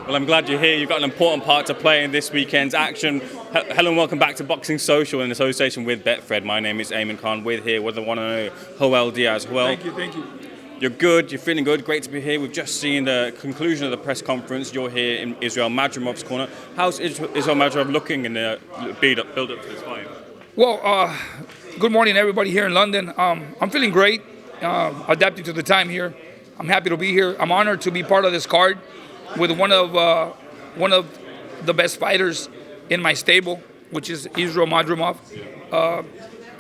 Well, I'm glad you're here. You've got an important part to play in this weekend's action. Hello and welcome back to Boxing Social in association with Betfred. My name is Ayman with here with the one and only Diaz. Thank you. You're good, you're feeling good, great to be here. We've just seen the conclusion of the press conference. You're here in Israel Madrimov's corner. How's Israel Madrimov looking in the build-up to this fight? Well, good morning, everybody here in London. I'm feeling great, adapting to the time here. I'm happy to be here. I'm honored to be part of this card with one of the best fighters in my stable, which is Israel Madrimov. A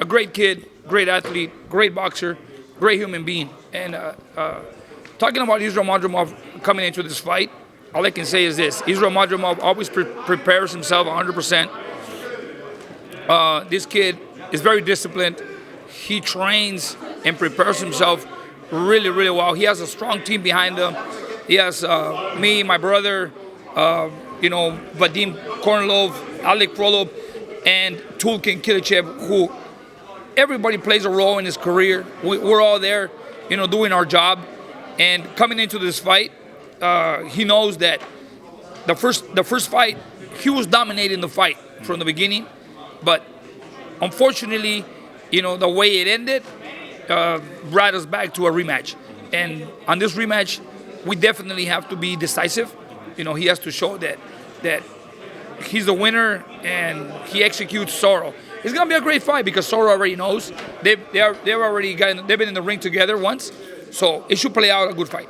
great kid, great athlete, great boxer, great human being. And talking about Israel Madrimov coming into this fight, all I can say is this: Israel Madrimov always prepares himself 100%. This kid is very disciplined. He trains and prepares himself really, really well. He has a strong team behind him. He has me, my brother, Vadim Kornilov, Alec Frolov, and Tulkin Kilichev, who everybody plays a role in his career. We're all there, doing our job. And coming into this fight, he knows that the first fight, he was dominating the fight from the beginning. But unfortunately, the way it ended brought us back to a rematch. And on this rematch, we definitely have to be decisive. He has to show that he's the winner and he executes Sorrow. It's gonna be a great fight because Sorrow already knows they've been in the ring together once, so it should play out a good fight.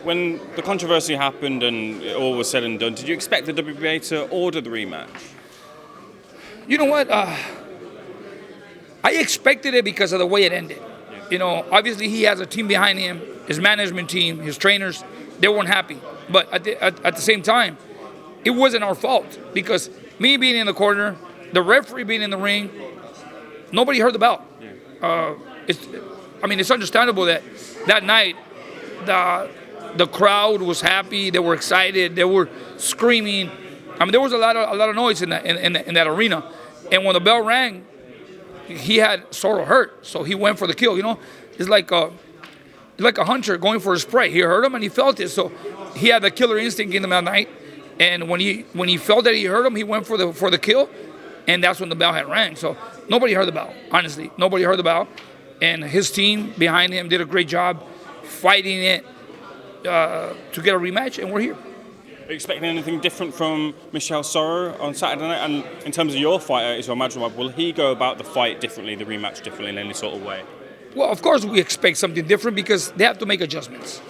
When the controversy happened and it all was said and done, did you expect the WBA to order the rematch? You know what? I expected it because of the way it ended. Obviously he has a team behind him, his management team, his trainers, they weren't happy. But at the same time, it wasn't our fault because me being in the corner, the referee being in the ring, nobody heard the bell. It's understandable that night the crowd was happy, they were excited, they were screaming. There was a lot of noise in that arena. And when the bell rang, he had Sorrow hurt, so he went for the kill. It's like a hunter going for his prey. He heard him and he felt it, so he had the killer instinct in him that night. And when he felt that he heard him, he went for the kill, and that's when the bell had rang. So nobody heard the bell. Honestly, nobody heard the bell, and his team behind him did a great job fighting it to get a rematch, and we're here. Are you expecting anything different from Michel Sorrow on Saturday night? And in terms of your fighter, Israel Madrimov, will he go about the fight differently, the rematch differently in any sort of way? Well, of course we expect something different because they have to make adjustments.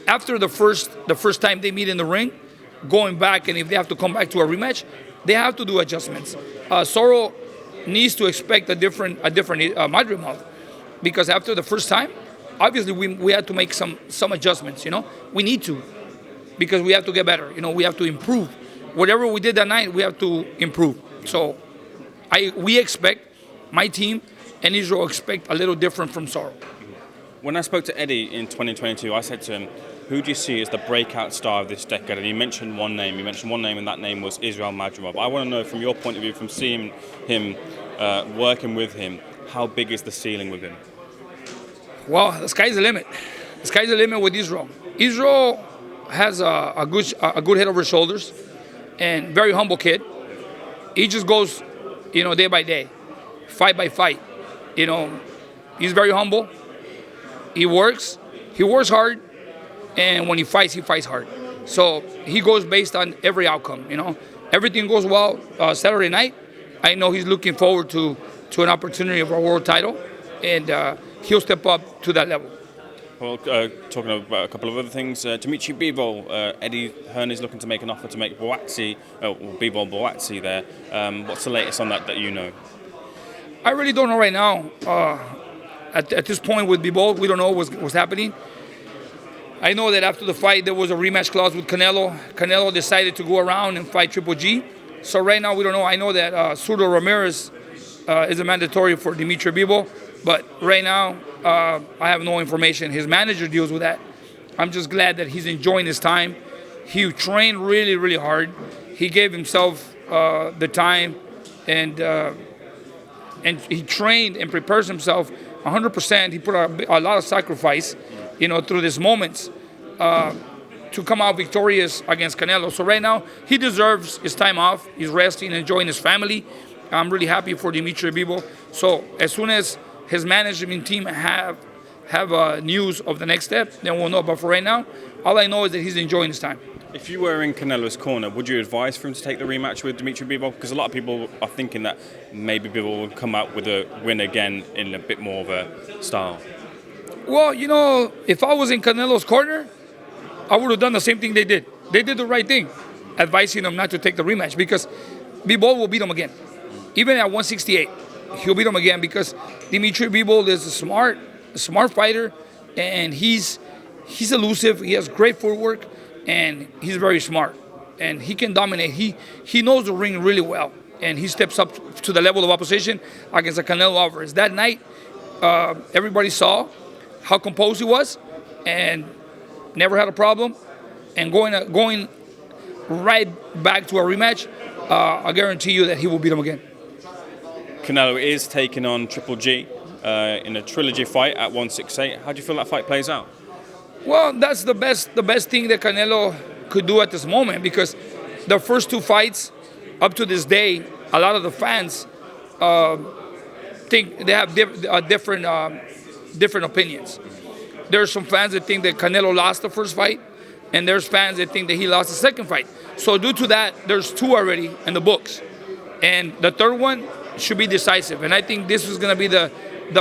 After the first time they meet in the ring, going back, and if they have to come back to a rematch, they have to do adjustments. Sorrow needs to expect a different Madrimov because after the first time, obviously we had to make some adjustments. We need to. Because we have to get better, we have to improve. Whatever we did that night, we have to improve. So we expect, my team and Israel expect a little different from Sorrow. When I spoke to Eddie in 2022, I said to him, who do you see as the breakout star of this decade? And he mentioned one name. And that name was Israel Madrimov. I want to know from your point of view, from seeing him, working with him, how big is the ceiling with him? Well, the sky's the limit. The sky's the limit with Israel. Israel has a good head over his shoulders and very humble kid. He just goes, day by day, fight by fight. He's very humble. He works hard, and when he fights hard. So he goes based on every outcome. Everything goes well. Saturday night, I know he's looking forward to an opportunity of a world title, and he'll step up to that level. Well, talking about a couple of other things, Dimitri Bivol, Eddie Hearn is looking to make an offer to make Bivol Boatsi there. What's the latest on that you know? I really don't know right now. At this point with Bivol, we don't know what's happening. I know that after the fight, there was a rematch clause with Canelo. Canelo decided to go around and fight Triple G. So right now, we don't know. I know that Surdo Ramirez is a mandatory for Dimitri Bivol. But right now, I have no information. His manager deals with that. I'm just glad that he's enjoying his time. He trained really, really hard. He gave himself the time, and he trained and prepares himself 100%. He put a lot of sacrifice, through these moments. to come out victorious against Canelo. So right now, he deserves his time off. He's resting, enjoying his family. I'm really happy for Dimitri Bivol. So as soon as his management team have news of the next step, then we'll know. But for right now, all I know is that he's enjoying his time. If you were in Canelo's corner, would you advise for him to take the rematch with Dimitri Bivol? Because a lot of people are thinking that maybe Bivol will come out with a win again in a bit more of a style. Well, you know, if I was in Canelo's corner, I would have done the same thing they did. They did the right thing, advising him not to take the rematch, because Bivol will beat him again. Even at 168, he'll beat him again, because Dimitri Bivol is a smart fighter, and he's elusive. He has great footwork, and he's very smart, and he can dominate. He knows the ring really well, and he steps up to the level of opposition against the Canelo Alvarez. That night, everybody saw how composed he was, and never had a problem. And going right back to a rematch, I guarantee you that he will beat him again. Canelo is taking on Triple G in a trilogy fight at 168. How do you feel that fight plays out? Well, that's the best thing that Canelo could do at this moment, because the first two fights up to this day, a lot of the fans think they have different opinions. There's some fans that think that Canelo lost the first fight, and there's fans that think that he lost the second fight. So due to that, there's two already in the books, and the third one should be decisive. And I think this is going to be the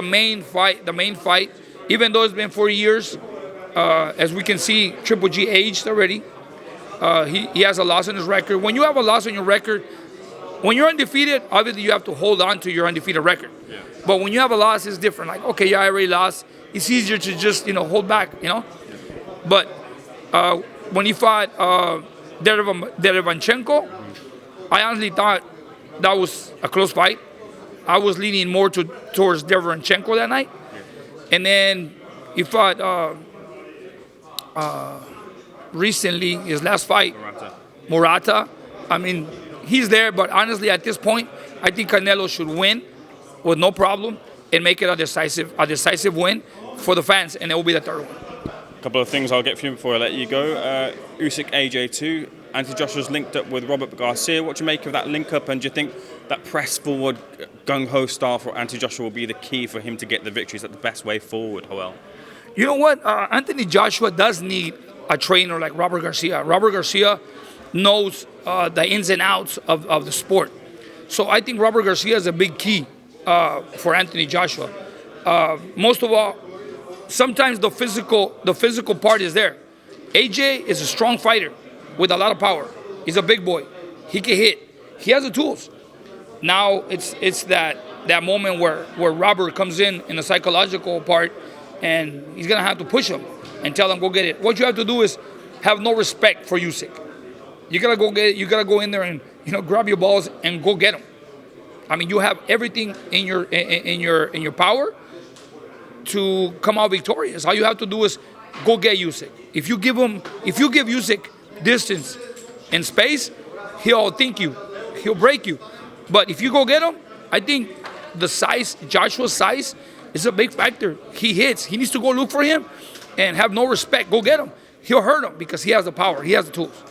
main fight. Even though it's been 4 years, as we can see, Triple G aged already. He has a loss on his record. When you have a loss on your record, when you're undefeated, obviously you have to hold on to your undefeated record. Yeah. But when you have a loss, it's different. Like, okay, yeah, I already lost. It's easier to just, hold back, But when he fought Derevanchenko, I honestly thought that was a close fight. I was leaning more towards Derevanchenko that night. And then he fought recently, his last fight, Murata. I mean, he's there, but honestly, at this point, I think Canelo should win with no problem and make it a decisive win for the fans, and it will be the third one. A couple of things I'll get for you before I let you go. Usyk AJ2, Anthony Joshua's linked up with Robert Garcia. What do you make of that link up, and do you think that press forward, gung-ho style for Anthony Joshua will be the key for him to get the victory? Is that the best way forward, Joel? You know what? Anthony Joshua does need a trainer like Robert Garcia. Robert Garcia knows the ins and outs of the sport. So I think Robert Garcia is a big key for Anthony Joshua. Most of all, sometimes the physical part is there. AJ is a strong fighter with a lot of power. He's a big boy. He can hit. He has the tools. Now it's that moment where Robert comes in the psychological part, and he's gonna have to push him and tell him, go get it. What you have to do is have no respect for Usyk. You gotta go get it. You gotta go in there and grab your balls and go get him. I mean, you have everything in your power to come out victorious. All you have to do is go get Usyk. If you give Usyk distance and space, he'll think you, he'll break you. But if you go get him, I think the size, Joshua's size, is a big factor. He hits. He needs to go look for him and have no respect. Go get him. He'll hurt him because he has the power. He has the tools.